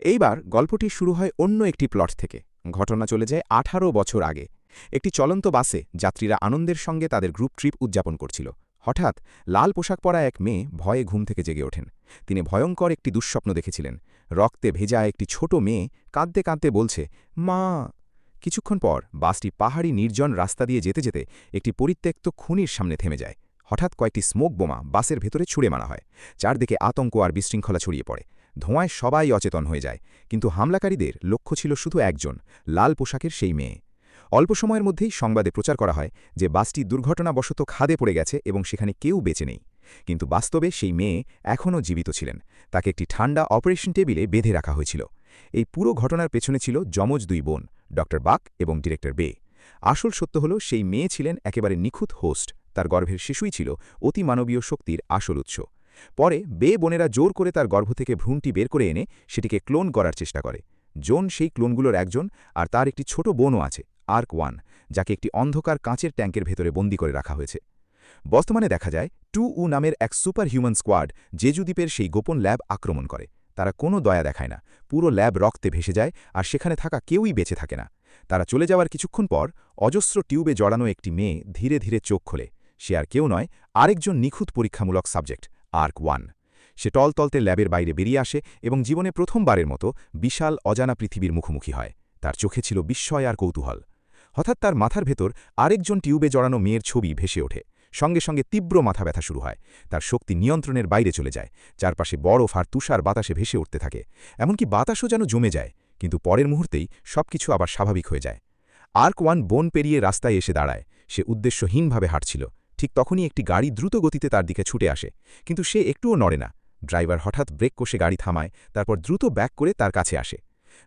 এইবার গল্পটি শুরু হয় অন্য একটি প্লট থেকে। ঘটনা চলে যায় ১৮ বছর আগে। একটি চলন্ত বাসে যাত্রীরা আনন্দের সঙ্গে তাদের গ্রুপ ট্রিপ উদযাপন করছিল। হঠাৎ লাল পোশাক পরা এক মেয়ে ভয়ে ঘুম থেকে জেগে ওঠেন। তিনি ভয়ঙ্কর একটি দুঃস্বপ্ন দেখেছিলেন। রক্তে ভেজা একটি ছোট মেয়ে কাঁদতে কাঁদতে বলছে, মা। কিছুক্ষণ পর বাসটি পাহাড়ি নির্জন রাস্তা দিয়ে যেতে যেতে একটি পরিত্যক্ত খনির সামনে থেমে যায়। হঠাৎ কয়েকটি স্মোক বোমা বাসের ভেতরে ছুড়ে মারা হয়। চারদিকে আতঙ্ক আর বিশৃঙ্খলা ছড়িয়ে পড়ে। ধোঁয়ায় সবাই অচেতন হয়ে যায়, কিন্তু হামলাকারীদের লক্ষ্য ছিল শুধু একজন, লাল পোশাকের সেই মেয়ে। অল্প সময়ের মধ্যেই সংবাদে প্রচার করা হয় যে বাসটি দুর্ঘটনাবশত খাদে পড়ে গেছে এবং সেখানে কেউ বেঁচে নেই। কিন্তু বাস্তবে সেই মেয়ে এখনও জীবিত ছিলেন। তাকে একটি ঠান্ডা অপারেশন টেবিলে বেঁধে রাখা হয়েছিল। এই পুরো ঘটনার পেছনে ছিল যমজ দুই বোন, ডক্টর বাক এবং ডিরেক্টর বে। আসল সত্য হল, সেই মেয়ে ছিলেন একেবারে নিখুঁত হোস্ট। তার গর্ভের শিশুই ছিল অতিমানবীয় শক্তির আসল উৎস। পরে বে বোনেরা জোর করে তার গর্ভ থেকে ভ্রূণটি বের করে এনে সেটিকে ক্লোন করার চেষ্টা করে। জোন সেই ক্লোনগুলোর একজন, আর তার একটি ছোট বোনও আছে, আর্ক-1, যাকে একটি অন্ধকার কাঁচের ট্যাঙ্কের ভেতরে বন্দী করে রাখা হয়েছে। বর্তমানে দেখা যায় 2U নামের এক সুপার হিউম্যান স্কোয়াড জেজু দ্বীপের সেই গোপন ল্যাব আক্রমণ করে। তারা কোনো দয়া দেখায় না। পুরো ল্যাব রক্তে ভেসে যায়, আর সেখানে থাকা কেউই বেঁচে থাকে না। তারা চলে যাওয়ার কিছুক্ষণ পর অজস্র টিউবে জড়ানো একটি মেয়ে ধীরে ধীরে চোখ খোলে। সে আর কেউ নয়, আরেকজন নিখুঁত পরীক্ষামূলক সাবজেক্ট, আর্ক-1। সে টলতলতে ল্যাবের বাইরে বেরিয়ে আসে এবং জীবনে প্রথমবারের মতো বিশাল অজানা পৃথিবীর মুখোমুখি হয়। তার চোখে ছিল বিস্ময় আর কৌতূহল। হঠাৎ তার মাথার ভেতর আরেকজন টিউবে জড়ানো মেয়ের ছবি ভেসে ওঠে। সঙ্গে সঙ্গে তীব্র মাথা ব্যথা শুরু হয়। তার শক্তি নিয়ন্ত্রণের বাইরে চলে যায়। চারপাশে বরফ আর তুষার বাতাসে ভেসে উঠতে থাকে। এমনকি বাতাসও যেন জমে যায়। কিন্তু পরের মুহূর্তেই সবকিছু আবার স্বাভাবিক হয়ে যায়। আর্ক-1 বন পেরিয়ে রাস্তায় এসে দাঁড়ায়। সে উদ্দেশ্যহীনভাবে হাঁটছিল। ঠিক তখনই একটি গাড়ি দ্রুত গতিতে তার দিকে ছুটে আসে, কিন্তু সে একটুও নড়ে না। ড্রাইভার হঠাৎ ব্রেক কষে গাড়ি থামায়, তারপর দ্রুত ব্যাক করে তার কাছে আসে।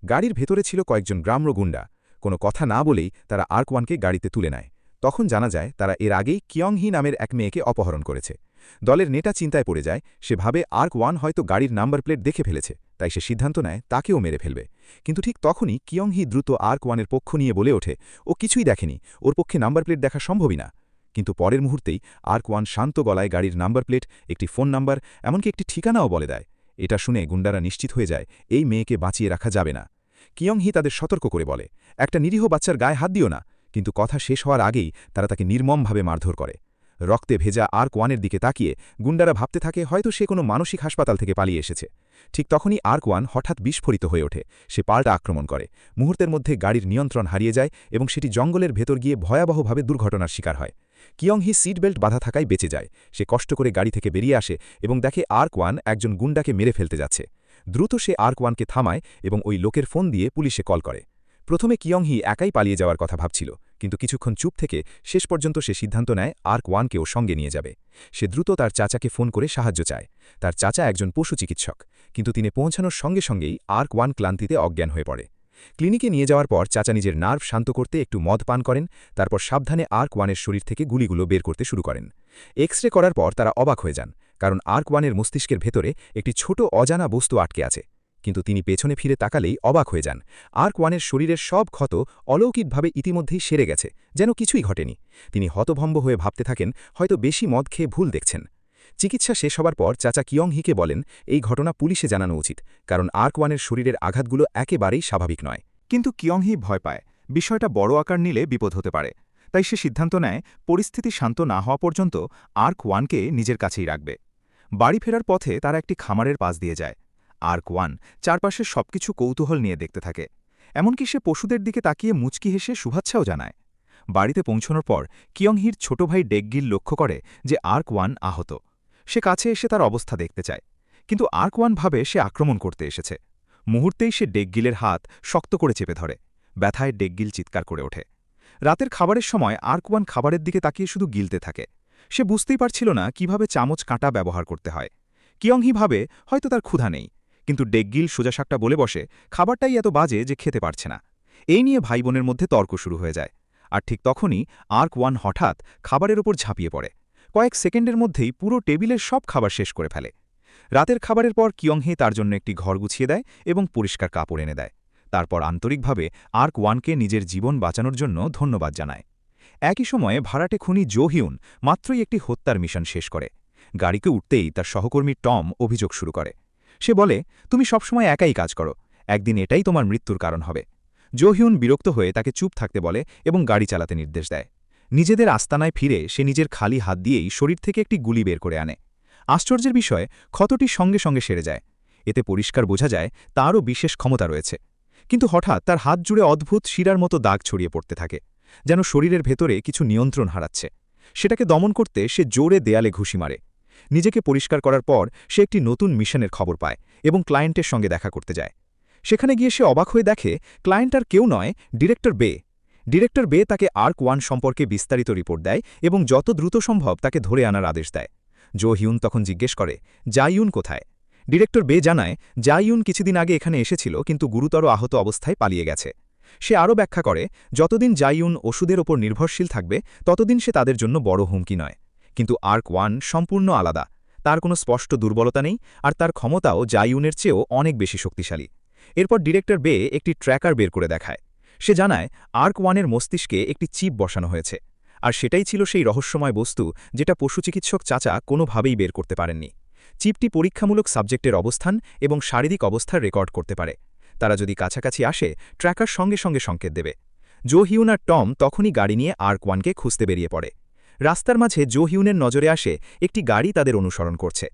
গাড়ির ভেতরে ছিল কয়েকজন গ্রাম্য গুন্ডা। কোনো কথা না বলেই তারা আর্ক-1কে গাড়িতে তুলে নেয়। তখন জানা যায় তারা এর আগেই কিয়ং-হি নামের এক মেয়েকে অপহরণ করেছে। দলের নেতা চিন্তায় পড়ে যায়। সে ভাবে আর্ক-1 হয়তো গাড়ির নাম্বার প্লেট দেখে ফেলেছে, তাই সে সিদ্ধান্ত নেয় তাকেও মেরে ফেলবে। কিন্তু ঠিক তখনই কিয়ং-হি দ্রুত আর্ক-1-এর পক্ষ নিয়ে বলে ওঠে, ও কিছুই দেখেনি, ওর পক্ষে নাম্বার প্লেট দেখা সম্ভবই না। কিন্তু পরের মুহূর্তেই আর্ক-1 শান্ত গলায় গাড়ির নাম্বার প্লেট, একটি ফোন নাম্বার, এমনকি একটি ঠিকানাও বলে দেয়। এটা শুনে গুন্ডারা নিশ্চিত হয়ে যায় এই মেয়েকে বাঁচিয়ে রাখা যাবে না। কিয়ং-হি তাদের সতর্ক করে বলে, একটা নিরীহ বাচ্চার গায়ে হাত দিও না। কিন্তু কথা শেষ হওয়ার আগেই তারা তাকে নির্মমভাবে মারধর করে। রক্তে ভেজা আর্ক-1-এর দিকে তাকিয়ে গুন্ডারা ভাবতে থাকে হয়তো সে কোনো মানসিক হাসপাতাল থেকে পালিয়ে এসেছে। ঠিক তখনই আর্ক-1 হঠাৎ বিস্ফোরিত হয়ে ওঠে। সে পাল্টা আক্রমণ করে। মুহূর্তের মধ্যে গাড়ির নিয়ন্ত্রণ হারিয়ে যায় এবং সেটি জঙ্গলের ভেতর গিয়ে ভয়াবহভাবে দুর্ঘটনার শিকার হয়। কিয়ং-হি সিট বেল্ট বাধা থাকায় বেঁচে যায়। সে কষ্ট করে গাড়ি থেকে বেরিয়ে আসে এবং দেখে আর্ক-1 একজন গুন্ডাকে মেরে ফেলতে যাচ্ছে। দ্রুত সে আর্ক-1কে থামায় এবং ওই লোকের ফোন দিয়ে পুলিশে কল করে। প্রথমে কিয়ং-হি একাই পালিয়ে যাওয়ার কথা ভাবছিল, কিন্তু কিছুক্ষণ চুপ থেকে শেষ পর্যন্ত সে সিদ্ধান্ত নেয় আর্ক-1কেও সঙ্গে নিয়ে যাবে। সে দ্রুত তার চাচাকে ফোন করে সাহায্য চায়। তার চাচা একজন পশু চিকিৎসক, কিন্তু তিনি পৌঁছানোর সঙ্গে সঙ্গেই আর্ক-1 ক্লান্তিতে অজ্ঞান হয়ে পড়ে। ক্লিনিকে নিয়ে যাওয়ার পর চাচা নিজের নার্ভ শান্ত করতে একটু মদ পান করেন। তারপর সাবধানে আর্ক-1-এর শরীর থেকে গুলিগুলো বের করতে শুরু করেন। এক্স-রে করার পর তারা অবাক হয়ে যান, কারণ আর্ক-1-এর মস্তিষ্কের ভেতরে একটি ছোট অজানা বস্তু আটকে আছে। কিন্তু তিনি পেছনে ফিরে তাকালেই অবাক হয়ে যান। আর্ক-1-এর শরীরের সব ক্ষত অলৌকিকভাবে ইতিমধ্যেই সেরে গেছে, যেন কিছুই ঘটেনি। তিনি হতভম্ব হয়ে ভাবতে থাকেন হয়তো বেশি মদ খেয়ে ভুল দেখছেন। চিকিৎসা শেষ হবার পর চাচা কিয়ং-হিকে বলেন এই ঘটনা পুলিশে জানানো উচিত, কারণ আর্ক-1-এর শরীরের আঘাতগুলো একেবারেই স্বাভাবিক নয়। কিন্তু কিয়ং-হি ভয় পায়, বিষয়টা বড় আকার নিলে বিপদ হতে পারে। তাই সে সিদ্ধান্ত নেয় পরিস্থিতি শান্ত না হওয়া পর্যন্ত আর্ক-1কে নিজের কাছেই রাখবে। বাড়ি ফেরার পথে তারা একটি খামারের পাশ দিয়ে যায়। আর্ক-1 চারপাশের সবকিছু কৌতূহল নিয়ে দেখতে থাকে। এমনকি সে পশুদের দিকে তাকিয়ে মুচকি হেসে শুভেচ্ছাও জানায়। বাড়িতে পৌঁছানোর পর কিয়ং-হির ছোট ভাই ডেকগিল লক্ষ্য করে যে আর্ক-1 আহত। সে কাছে এসে তার অবস্থা দেখতে চায়, কিন্তু আর্ক-1 ভাবে সে আক্রমণ করতে এসেছে। মুহূর্তেই সে ডেকগিলের হাত শক্ত করে চেপে ধরে। ব্যথায় ডেকগিল চিৎকার করে ওঠে। রাতের খাবারের সময় আর্ক-1 খাবারের দিকে তাকিয়ে শুধু গিলতে থাকে। সে বুঝতেই পারছিল না কিভাবে চামচ কাঁটা ব্যবহার করতে হয়। কিয়ং-হি ভাবে হয়তো তার ক্ষুধা নেই, কিন্তু ডেকগিল সোজাসাপটা বলে বসে খাবারটাই এত বাজে যে খেতে পারছে না। এই নিয়ে ভাই বোনের মধ্যে তর্ক শুরু হয়ে যায়। আর ঠিক তখনই আর্ক-1 হঠাৎ খাবারের ওপর ঝাঁপিয়ে পড়ে। কয়েক সেকেন্ডের মধ্যেই পুরো টেবিলের সব খাবার শেষ করে ফেলে। রাতের খাবারের পর কিয়ং-হি তার জন্য একটি ঘর গুছিয়ে দেয় এবং পরিষ্কার কাপড় এনে দেয়। তারপর আন্তরিকভাবে আর্ক-1কে নিজের জীবন বাঁচানোর জন্য ধন্যবাদ জানায়। একই সময়ে ভাড়াটে খুনি জো হিউন মাত্রই একটি হত্যার মিশন শেষ করে। গাড়িতে উঠতেই তার সহকর্মী টম অভিযোগ শুরু করে। সে বলে, তুমি সবসময় একাই কাজ করো, একদিন এটাই তোমার মৃত্যুর কারণ হবে। জো হিউন বিরক্ত হয়ে তাকে চুপ থাকতে বলে এবং গাড়ি চালাতে নির্দেশ দেয়। নিজেদের আস্তানায় ফিরে সে নিজের খালি হাত দিয়েই শরীর থেকে একটি গুলি বের করে আনে। আশ্চর্যের বিষয়, ক্ষতটি সঙ্গে সঙ্গে সেরে যায়। এতে পরিষ্কার বোঝা যায় তারও বিশেষ ক্ষমতা রয়েছে। কিন্তু হঠাৎ তার হাত জুড়ে অদ্ভুত শিরার মতো দাগ ছড়িয়ে পড়তে থাকে, যেন শরীরের ভেতরে কিছু নিয়ন্ত্রণ হারাচ্ছে। সেটাকে দমন করতে সে জোরে দেয়ালে ঘুষি মারে। নিজেকে পরিষ্কার করার পর সে একটি নতুন মিশনের খবর পায় এবং ক্লায়েন্টের সঙ্গে দেখা করতে যায়। সেখানে গিয়ে সে অবাক হয়ে দেখে ক্লায়েন্ট আর কেউ নয়, ডিরেক্টর বে। ডিরেক্টর বে তাকে আর্ক-1 সম্পর্কে বিস্তারিত রিপোর্ট দেয় এবং যত দ্রুত সম্ভব তাকে ধরে আনার আদেশ দেয়। জো হিউন তখন জিজ্ঞেস করে, জাইয়ুন কোথায়? ডিরেক্টর বে জানায়, জাইয়ুন কিছুদিন আগে এখানে এসেছিল কিন্তু গুরুতর আহত অবস্থায় পালিয়ে গেছে। সে আরও ব্যাখ্যা করে, যতদিন জাইয়ুন ওষুধের ওপর নির্ভরশীল থাকবে ততদিন সে তাদের জন্য বড় হুমকি নয়। কিন্তু আর্ক-1 সম্পূর্ণ আলাদা। তার কোনো স্পষ্ট দুর্বলতা নেই, আর তার ক্ষমতাও জাইয়ুনের চেয়েও অনেক বেশি শক্তিশালী। এরপর ডিরেক্টর বে একটি ট্র্যাকার বের করে দেখায়। সে জানায় আর্ক-1-এর মস্তিষ্কে একটি চিপ বসানো হয়েছে, আর সেটাই ছিল সেই রহস্যময় বস্তু যেটা পশুচিকিৎসক চাচা কোনোভাবেই বের করতে পারেননি। চিপটি পরীক্ষামূলক সাবজেক্টের অবস্থান এবং শারীরিক অবস্থার রেকর্ড করতে পারে। তারা যদি কাছাকাছি আসে, ট্র্যাকার সঙ্গে সঙ্গে সংকেত দেবে। জো হিউন আর টম তখনই গাড়ি নিয়ে আর্ক-1কে খুঁজতে বেরিয়ে পড়ে। রাস্তার মাঝে জো হিউনের নজরে আসে একটি গাড়ি তাদের অনুসরণ করছে।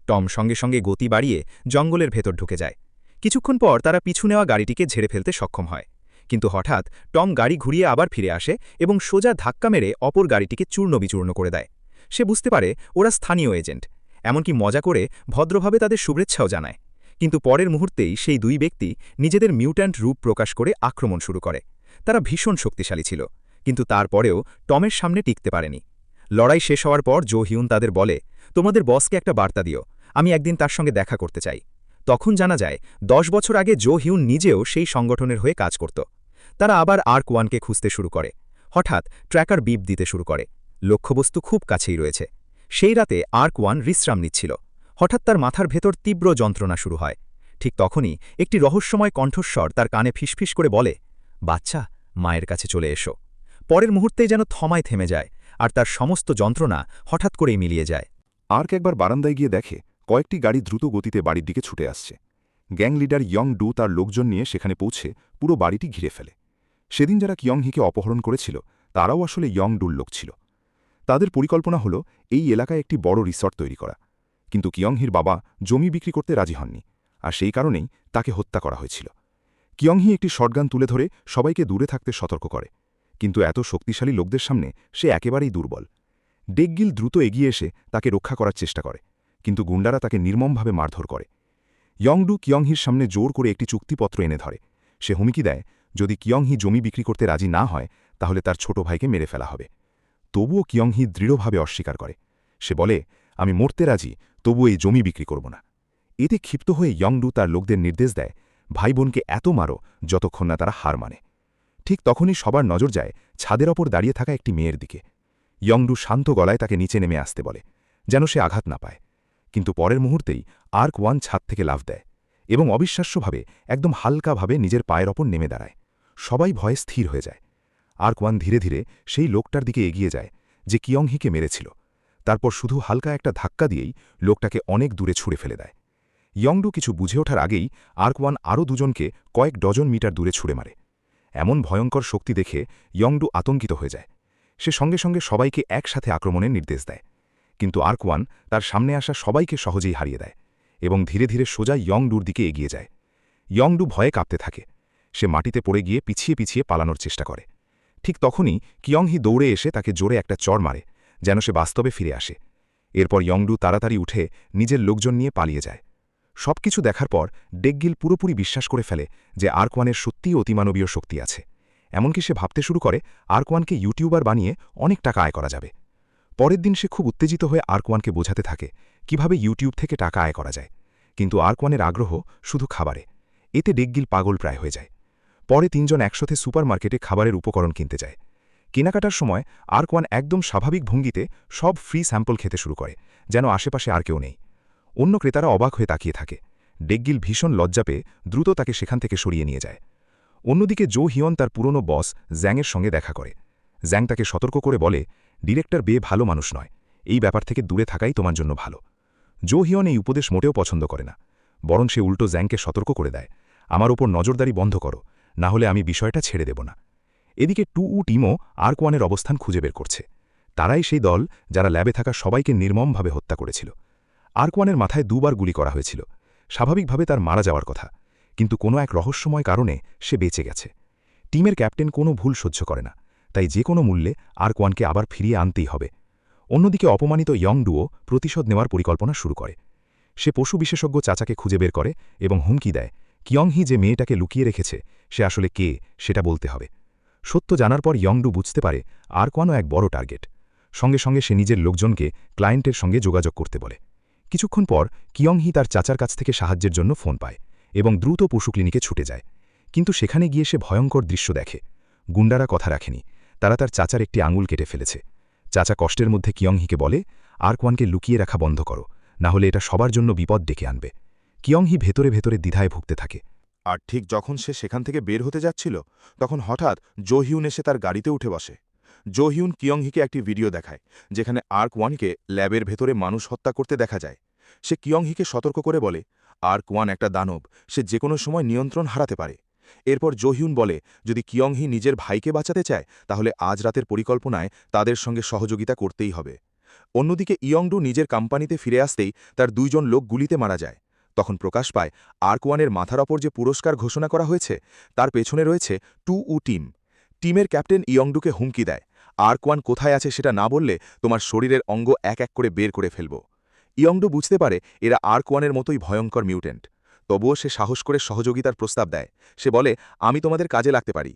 টম সঙ্গে সঙ্গে গতি বাড়িয়ে জঙ্গলের ভেতর ঢুকে যায়। কিছুক্ষণ পর তারা পিছু নেওয়া গাড়িটিকে ঝেড়ে ফেলতে সক্ষম হয়। কিন্তু হঠাৎ টম গাড়ি ঘুরিয়ে আবার ফিরে আসে এবং সোজা ধাক্কা মেরে অপর গাড়িটিকে চূর্ণবিচূর্ণ করে দেয়। সে বুঝতে পারে ওরা স্থানীয় এজেন্ট, এমনকি মজা করে ভদ্রভাবে তাদের শুভেচ্ছাও জানায়। কিন্তু পরের মুহূর্তেই সেই দুই ব্যক্তি নিজেদের মিউট্যান্ট রূপ প্রকাশ করে আক্রমণ শুরু করে। তারা ভীষণ শক্তিশালী ছিল, কিন্তু তারপরেও টমের সামনে টিকতে পারেনি। লড়াই শেষ হওয়ার পর জো হিউন তাদের বলে, তোমাদের বসকে একটা বার্তা দিও, আমি একদিন তার সঙ্গে দেখা করতে চাই। তখন জানা যায় 10 বছর আগে জো হিউন নিজেও সেই সংগঠনের হয়ে কাজ করত। তারা আবার আর্ক-1কে খুঁজতে শুরু করে। হঠাৎ ট্র্যাকার বিপ দিতে শুরু করে। লক্ষ্যবস্তু খুব কাছেই রয়েছে। সেই রাতে আর্ক-1 বিশ্রাম নিচ্ছিল। হঠাৎ তার মাথার ভেতর তীব্র যন্ত্রণা শুরু হয়। ঠিক তখনই একটি রহস্যময় কণ্ঠস্বর তার কানে ফিসফিস করে বলে, বাচ্চা, মায়ের কাছে চলে এসো। পরের মুহূর্তেই যেন থমায় থেমে যায়, আর তার সমস্ত যন্ত্রণা হঠাৎ করেই মিলিয়ে যায়। আর্ক একবার বারান্দায় গিয়ে দেখে কয়েকটি গাড়ি দ্রুত গতিতে বাড়ির দিকে ছুটে আসছে। গ্যাং লিডার ইয়ং ডু তার লোকজন নিয়ে সেখানে পৌঁছে পুরো বাড়িটি ঘিরে ফেলে। সেদিন যারা কিয়ংহিকে অপহরণ করেছিল তারাও আসলে ইয়ং ডুর লোক ছিল। তাদের পরিকল্পনা হল এই এলাকায় একটি বড় রিসর্ট তৈরি করা। কিন্তু কিয়ংহির বাবা জমি বিক্রি করতে রাজি হননি, আর সেই কারণেই তাকে হত্যা করা হয়েছিল। কিয়ংহি একটি শটগান তুলে ধরে সবাইকে দূরে থাকতে সতর্ক করে, কিন্তু এত শক্তিশালী লোকদের সামনে সে একেবারেই দুর্বল। ডেকগিল দ্রুত এগিয়ে এসে তাকে রক্ষা করার চেষ্টা করে, কিন্তু গুন্ডারা তাকে নির্মমভাবে মারধর করে। ইয়ংডু কিয়ংহির সামনে জোর করে একটি চুক্তিপত্র এনে ধরে। সে হুমকি দেয়, যদি কিয়ংহি জমি বিক্রি করতে রাজি না হয় তাহলে তার ছোট ভাইকে মেরে ফেলা হবে। তবুও কিয়ংহি দৃঢ়ভাবে অস্বীকার করে। সে বলে, আমি মরতে রাজি, তবু এই জমি বিক্রি করব না। এতে ক্ষিপ্ত হয়ে ইয়ংডু তার লোকদের নির্দেশ দেয়, ভাই বোনকে এত মারো যতক্ষণ না তারা হার মানে। ঠিক তখনই সবার নজর যায় ছাদের ওপর দাঁড়িয়ে থাকা একটি মেয়ের দিকে। ইয়ংডু শান্ত গলায় তাকে নিচে নেমে আসতে বলে, যেন সে আঘাত না পায়। কিন্তু পরের মুহূর্তেই আর্ক-1 ছাদ থেকে লাফ দেয় এবং অবিশ্বাস্যভাবে একদম হালকাভাবে নিজের পায়ের ওপর নেমে দাঁড়ায়। সবাই ভয়ে স্থির হয়ে যায়। আর্ক-1 ধীরে ধীরে সেই লোকটার দিকে এগিয়ে যায় যে কিয়ংহিকে মেরেছিল। তারপর শুধু হালকা একটা ধাক্কা দিয়েই লোকটাকে অনেক দূরে ছুঁড়ে ফেলে দেয়। ইয়ংডু কিছু বুঝে ওঠার আগেই আর্ক-1 আরও দুজনকে কয়েক ডজন মিটার দূরে ছুঁড়ে মারে। এমন ভয়ঙ্কর শক্তি দেখে ইয়ংডু আতঙ্কিত হয়ে যায়। সে সঙ্গে সঙ্গে সবাইকে একসাথে আক্রমণের নির্দেশ দেয়। কিন্তু আর্ক-1 তার সামনে আসা সবাইকে সহজেই হারিয়ে দেয় এবং ধীরে ধীরে সোজা ইয়ংডুর দিকে এগিয়ে যায়। ইয়ংডু ভয়ে কাঁপতে থাকে। সে মাটিতে পড়ে গিয়ে পিছিয়ে পিছিয়ে পালানোর চেষ্টা করে। ঠিক তখনই কিয়ংহি দৌড়ে এসে তাকে জোরে একটা চড় মারে, যেন সে বাস্তবে ফিরে আসে। এরপর ইয়ংডু তাড়াতাড়ি উঠে নিজের লোকজন নিয়ে পালিয়ে যায়। সবকিছু দেখার পর ডেকগিল পুরোপুরি বিশ্বাস করে ফেলে যে আর্ক-1-এর সত্যিই অতিমানবীয় শক্তি আছে। এমনকি সে ভাবতে শুরু করে আর্ক-1-কে ইউটিউবার বানিয়ে অনেক টাকা আয় করা যাবে। পরের দিন সে খুব উত্তেজিত হয়ে আর্ক-1-কে বোঝাতে থাকে কিভাবে ইউটিউব থেকে টাকা আয় করা যায়। কিন্তু আর্ক-1-এর আগ্রহ শুধু খাবারে। এতে ডেকগিল পাগল প্রায় হয়ে যায়। পরে তিনজন একসাথে সুপারমার্কেটে খাবারের উপকরণ কিনতে যায়। কেনাকাটার সময় আর্ক-1 একদম স্বাভাবিক ভঙ্গিতে সব ফ্রি স্যাম্পল খেতে শুরু করে, যেন আশেপাশে আর কেউ নেই। অন্য ক্রেতারা অবাক হয়ে তাকিয়ে থাকে। ডেকগিল ভীষণ লজ্জা পেয়ে দ্রুত তাকে সেখান থেকে সরিয়ে নিয়ে যায়। অন্যদিকে জো হিয়ন তার পুরনো বস জ্যাংয়ের সঙ্গে দেখা করে। জ্যাং তাকে সতর্ক করে বলে, ডিরেক্টর বে ভালো মানুষ নয়, এই ব্যাপার থেকে দূরে থাকাই তোমার জন্য ভালো। জো হিয়ন এই উপদেশ মোটেও পছন্দ করে না, বরং সে উল্টো জ্যাংকে সতর্ক করে দেয়, আমার ওপর নজরদারি বন্ধ করো, না হলে আমি বিষয়টা ছেড়ে দেব না। এদিকে 2U টিমও আর্ক-1-এর অবস্থান খুঁজে বের করছে। তারাই সেই দল যারা ল্যাবে থাকা সবাইকে নির্মমভাবে হত্যা করেছিল। আর্ক-1-এর মাথায় 2বার গুলি করা হয়েছিল। স্বাভাবিকভাবে তার মারা যাওয়ার কথা, কিন্তু কোনো এক রহস্যময় কারণে সে বেঁচে গেছে। টিমের ক্যাপ্টেন কোনো ভুল সহ্য করে না, তাই যে কোনো মূল্যে আর্ক-1-কে আবার ফিরিয়ে আনতেই হবে। অন্যদিকে অপমানিত ইয়ং ডুও প্রতিশোধ নেওয়ার পরিকল্পনা শুরু করে। সে পশু বিশেষজ্ঞ চাচাকে খুঁজে বের করে এবং হুমকি দেয়, কিয়ংহি যে মেয়েটাকে লুকিয়ে রেখেছে সে আসলে কে সেটা বলতে হবে। সত্য জানার পর ইয়ংডু বুঝতে পারে আর্ক-1ও এক বড় টার্গেট। সঙ্গে সঙ্গে সে নিজের লোকজনকে ক্লায়েন্টের সঙ্গে যোগাযোগ করতে বলে। কিছুক্ষণ পর কিয়ংহি তার চাচার কাছ থেকে সাহায্যের জন্য ফোন পায় এবং দ্রুত পশু ক্লিনিকে ছুটে যায়। কিন্তু সেখানে গিয়ে সে ভয়ঙ্কর দৃশ্য দেখে। গুন্ডারা কথা রাখেনি, তারা তার চাচার একটি আঙুল কেটে ফেলেছে। চাচা কষ্টের মধ্যে কিয়ংহিকে বলে, আর্ক-1-কে লুকিয়ে রাখা বন্ধ করো, না হলে এটা সবার জন্য বিপদ ডেকে আনবে। কিয়ংহি ভেতরে ভেতরে দ্বিধায় ভুগতে থাকে। আর ঠিক যখন সে সেখান থেকে বের হতে যাচ্ছিল তখন হঠাৎ জোহিউন এসে তার গাড়িতে উঠে বসে। জোহিউন কিয়ংহিকে একটি ভিডিও দেখায় যেখানে আর্ক-1-কে ল্যাবের ভেতরে মানুষ হত্যা করতে দেখা যায়। সে কিয়ংহিকে সতর্ক করে বলে, আর্ক-1 একটা দানব, সে যে কোনো সময় নিয়ন্ত্রণ হারাতে পারে। এরপর জোহিউন বলে, যদি কিয়ংহি নিজের ভাইকে বাঁচাতে চায় তাহলে আজ রাতের পরিকল্পনায় তাদের সঙ্গে সহযোগিতা করতেই হবে। অন্যদিকে ইয়ংডু নিজের কোম্পানিতে ফিরে আসতেই তার 2 জন লোক গুলিতে মারা যায়। তখন প্রকাশ পায় আর্ক-1-এর মাথার ওপর যে পুরস্কার ঘোষণা করা হয়েছে তার পেছনে রয়েছে 2U টিম। টিমের ক্যাপ্টেন ইয়ংডুকে হুমকি দেয়, আর্ক-1 কোথায় আছে সেটা না বললে তোমার শরীরের অঙ্গ এক এক করে বের করে ফেলব। ইয়ংডু বুঝতে পারে এরা আর্ক-1-এর মতোই ভয়ঙ্কর মিউটেন্ট। তবুও সে সাহস করে সহযোগিতার প্রস্তাব দেয়। সে বলে, আমি তোমাদের কাজে লাগতে পারি।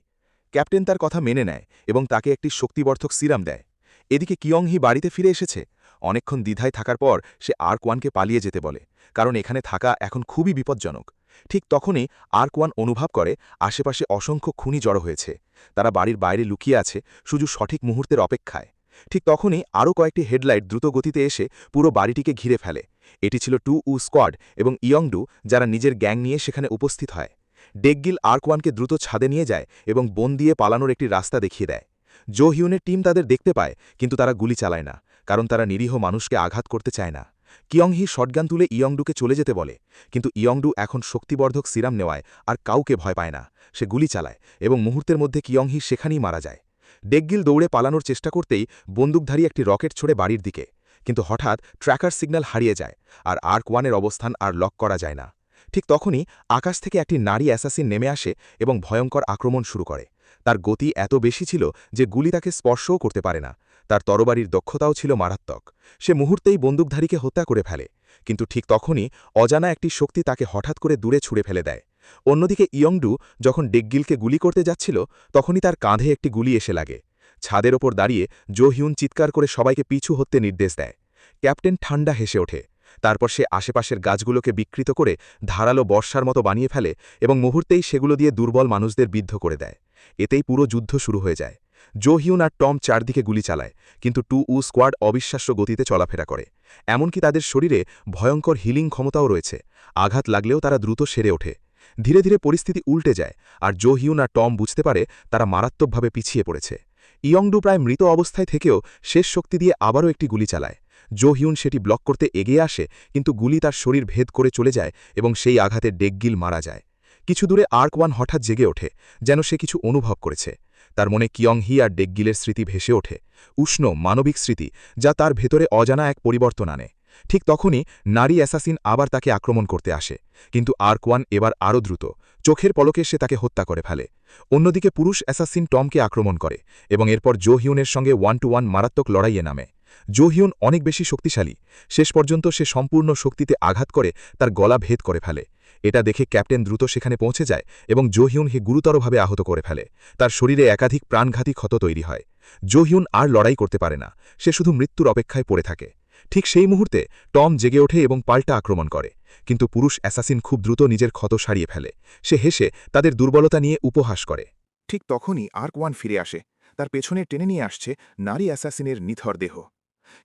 ক্যাপ্টেন তার কথা মেনে নেয় এবং তাকে একটি শক্তিবর্ধক সিরাম দেয়। এদিকে কিয়ংহি বাড়িতে ফিরে এসেছে। অনেকক্ষণ দ্বিধায় থাকার পর সে আর্ক-1-কে পালিয়ে যেতে বলে, কারণ এখানে থাকা এখন খুবই বিপজ্জনক। ঠিক তখনই আর্ক-1 অনুভব করে আশেপাশে অসংখ্য খুনি জড়ো হয়েছে। তারা বাড়ির বাইরে লুকিয়ে আছে, শুধু সঠিক মুহূর্তের অপেক্ষায়। ঠিক তখনই আরও কয়েকটি হেডলাইট দ্রুত গতিতে এসে পুরো বাড়িটিকে ঘিরে ফেলে। এটি ছিল 2U স্কোয়াড এবং ইয়ংডু, যারা নিজের গ্যাং নিয়ে সেখানে উপস্থিত হয়। ডেকগিল আর্ক-1-কে দ্রুত ছাদে নিয়ে যায় এবং বন দিয়ে পালানোর একটি রাস্তা দেখিয়ে দেয়। জোহিউনের টিম তাদের দেখতে পায়, কিন্তু তারা গুলি চালায় না, কারণ তারা নিরীহ মানুষকে আঘাত করতে চায় না। কিয়ংহি শটগান তুলে ইয়ংডুকে চলে যেতে বলে, কিন্তু ইয়ংডু এখন শক্তিবর্ধক সিরাম নেওয়ায় আর কাউকে ভয় পায় না। সে গুলি চালায় এবং মুহূর্তের মধ্যে কিয়ংহি সেখানেই মারা যায়। ডেকগিল দৌড়ে পালানোর চেষ্টা করতেই বন্দুকধারী একটি রকেট ছোড়ে বাড়ির দিকে, কিন্তু হঠাৎ ট্র্যাকার সিগন্যাল হারিয়ে যায় আর আর্ক-1-এর অবস্থান আর লক করা যায় না। ঠিক তখনই আকাশ থেকে একটি নারী অ্যাসাসিন নেমে আসে এবং ভয়ঙ্কর আক্রমণ শুরু করে। তার গতি এত বেশি ছিল যে গুলি তাকে স্পর্শও করতে পারে না। তার তরবারির দক্ষতাও ছিল মারাত্মক। সে মুহূর্তেই বন্দুকধারীকে হত্যা করে ফেলে, কিন্তু ঠিক তখনই অজানা একটি শক্তি তাকে হঠাৎ করে দূরে ছুঁড়ে ফেলে দেয়। অন্যদিকে ইয়ংডু যখন ডেকগিলকে গুলি করতে যাচ্ছিল তখনই তার কাঁধে একটি গুলি এসে লাগে। ছাদের ওপর দাঁড়িয়ে জোহিউন চিৎকার করে সবাইকে পিছু হতে নির্দেশ দেয়। ক্যাপ্টেন ঠান্ডা হেসে ওঠে। তারপর সে আশেপাশের গাছগুলোকে বিকৃত করে ধারালো বর্ষার মতো বানিয়ে ফেলে এবং মুহূর্তেই সেগুলো দিয়ে দুর্বল মানুষদের বিদ্ধ করে দেয়। এতেই পুরো যুদ্ধ শুরু হয়ে যায়। জোহিউন আর টম চারদিকে গুলি চালায়, কিন্তু 2U স্কোয়াড অবিশ্বাস্য গতিতে চলাফেরা করে। এমনকি তাদের শরীরে ভয়ঙ্কর হিলিং ক্ষমতাও রয়েছে। আঘাত লাগলেও তারা দ্রুত সেরে ওঠে। ধীরে ধীরে পরিস্থিতি উল্টে যায় আর জোহিউন আর টম বুঝতে পারে তারা মারাত্মকভাবে পিছিয়ে পড়েছে। ইয়ংডু প্রায় মৃত অবস্থায় থেকেও শেষ শক্তি দিয়ে আবারও একটি গুলি চালায়। জোহিউন সেটি ব্লক করতে এগিয়ে আসে, কিন্তু গুলি তার শরীর ভেদ করে চলে যায় এবং সেই আঘাতে ডেকগিল মারা যায়। কিছু দূরে আর্ক-1 হঠাৎ জেগে ওঠে, যেন সে কিছু অনুভব করেছে। তার মনে কিয়ংহি আর ডেকগিলের স্মৃতি ভেসে ওঠে, উষ্ণ মানবিক স্মৃতি, যা তার ভেতরে অজানা এক পরিবর্তন আনে। ঠিক তখনই নারী অ্যাসাসিন আবার তাকে আক্রমণ করতে আসে, কিন্তু আর্ক-1 এবার আরও দ্রুত। চোখের পলকে সে তাকে হত্যা করে ফেলে। অন্যদিকে পুরুষ অ্যাসাসিন টমকে আক্রমণ করে এবং এরপর জোহিউনের সঙ্গে 1-to-1 মারাত্মক লড়াইয়ে নামে। জোহিউন অনেক বেশি শক্তিশালী। শেষ পর্যন্ত সে সম্পূর্ণ শক্তিতে আঘাত করে তার গলা ভেদ করে ফেলে। এটা দেখে ক্যাপ্টেন দ্রুত সেখানে পৌঁছে যায় এবং জোহিউনকে গুরুতরভাবে আহত করে ফেলে। তার শরীরে একাধিক প্রাণঘাতী ক্ষত তৈরি হয়। জোহিউন আর লড়াই করতে পারে না, সে শুধু মৃত্যুর অপেক্ষায় পড়ে থাকে। ঠিক সেই মুহূর্তে টম জেগে ওঠে এবং পাল্টা আক্রমণ করে, কিন্তু পুরুষ অ্যাসাসিন খুব দ্রুত নিজের ক্ষত সারিয়ে ফেলে। সে হেসে তাদের দুর্বলতা নিয়ে উপহাস করে। ঠিক তখনই আর্ক-1 ফিরে আসে। তার পেছনে টেনে নিয়ে আসছে নারী অ্যাসাসিনের নিথর দেহ।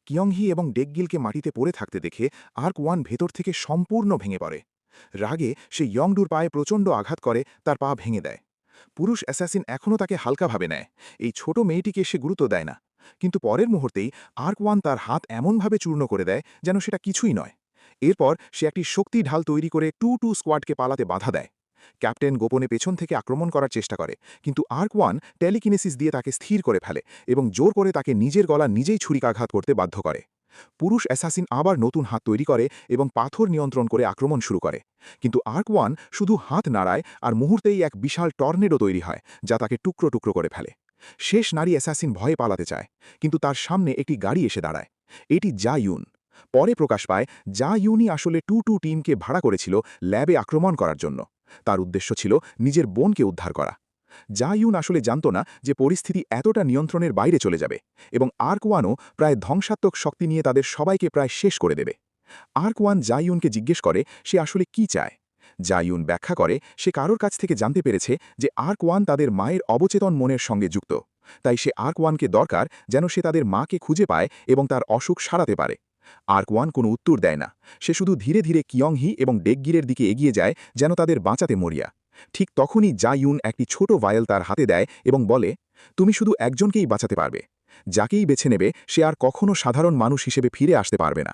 কিয়ংহি এবং ডেকগিলকে মাটিতে পড়ে থাকতে দেখে আর্ক-1 ভেতর থেকে সম্পূর্ণ ভেঙে পড়ে। রাগে সে ইয়ংডুর পায়ে প্রচণ্ড আঘাত করে তার পা ভেঙে দেয়। পুরুষ অ্যাসাসিন এখনও তাকে হালকাভাবে নেয়। এই ছোট মেয়েটিকে সে গুরুত্ব দেয় না, কিন্তু পরের মুহূর্তেই আর্ক-1 তার হাত এমনভাবে চূর্ণ করে দেয় যেন সেটা কিছুই নয়। এরপর সে একটি শক্তি ঢাল তৈরি করে 2-2 স্কোয়াডকে পালাতে বাধা দেয়। ক্যাপ্টেন গোপনে পেছন থেকে আক্রমণ করার চেষ্টা করে, কিন্তু আর্ক-1 টেলিকিনেসিস দিয়ে তাকে স্থির করে ফেলে এবং জোর করে তাকে নিজের গলা নিজেই ছুরিকাঘাত করতে বাধ্য করে। পুরুষ অ্যাসাসিন আবার নতুন হাত তৈরি করে এবং পাথর নিয়ন্ত্রণ করে আক্রমণ শুরু করে, কিন্তু আর্ক-1 শুধু হাত নাড়ায় আর মুহূর্তেই এক বিশাল টর্নেডো তৈরি হয় যা তাকে টুকরো টুকরো করে ফেলে। শেষ নারী অ্যাসাসিন ভয়ে পালাতে চায়, কিন্তু তার সামনে একটি গাড়ি এসে দাঁড়ায়। এটি জা ইউন। পরে প্রকাশ পায় জা ইউনই আসলে 2-2 টিমকে ভাড়া করেছিল ল্যাবে আক্রমণ করার জন্য। তার উদ্দেশ্য ছিল নিজের বোনকে উদ্ধার করা। জা ইউন আসলে জানত না যে পরিস্থিতি এতটা নিয়ন্ত্রণের বাইরে চলে যাবে এবং আর্ক-1ও প্রায় ধ্বংসাত্মক শক্তি নিয়ে তাদের সবাইকে প্রায় শেষ করে দেবে। আর্ক-1 জা ইউনকে জিজ্ঞেস করে সে আসলে কি চায়। জা ইউন ব্যাখ্যা করে সে কারোর কাছ থেকে জানতে পেরেছে যে আর্ক-1 তাদের মায়ের অবচেতন মনের সঙ্গে যুক্ত, তাই সে আর্ক-1কে দরকার যেন সে তাদের মাকে খুঁজে পায় এবং তার অসুখ সারাতে পারে। আর্ক-1 কোনো উত্তর দেয় না, সে শুধু ধীরে ধীরে কিয়ংহি এবং ডেকগিরের দিকে এগিয়ে যায় যেন তাদের বাঁচাতে মরিয়া। ঠিক তখনই জা ইউন একটি ছোট ভায়েল তার হাতে দেয় এবং বলে, তুমি শুধু একজনকেই বাঁচাতে পারবে, যাকেই বেছে নেবে সে আর কখনো সাধারণ মানুষ হিসেবে ফিরে আসতে পারবে না।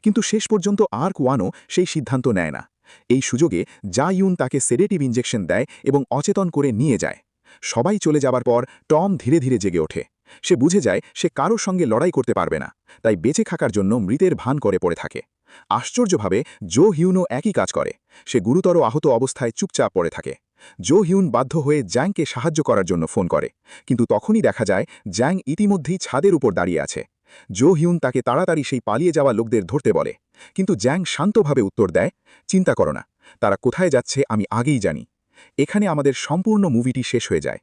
কিন্তু শেষ পর্যন্ত আর্ক-1ও সেই সিদ্ধান্ত নেয় না। এই সুযোগে জা ইউন তাকে সেডেটিভ ইনজেকশন দেয় এবং অচেতন করে নিয়ে যায়। সবাই চলে যাবার পর টম ধীরে ধীরে জেগে ওঠে। সে বুঝে যায় সে কারোর সঙ্গে লড়াই করতে পারবে না, তাই বেঁচে থাকার জন্য মৃতের ভান করে পড়ে থাকে। আশ্চর্যভাবে জো হিউনও একই কাজ করে। সে গুরুতর আহত অবস্থায় চুপচাপ পড়ে থাকে। জো হিউন বাধ্য হয়ে জ্যাংকে সাহায্য করার জন্য ফোন করে, কিন্তু তখনই দেখা যায় জ্যাং ইতিমধ্যেই ছাদের উপর দাঁড়িয়ে আছে। জো হিউন তাকে তাড়াতাড়ি সেই পালিয়ে যাওয়া লোকদের ধরতে বলে, কিন্তু জ্যাং শান্তভাবে উত্তর দেয়, চিন্তা করো না, তারা কোথায় যাচ্ছে আমি আগেই জানি। এখানে আমাদের সম্পূর্ণ মুভিটি শেষ হয়ে যায়।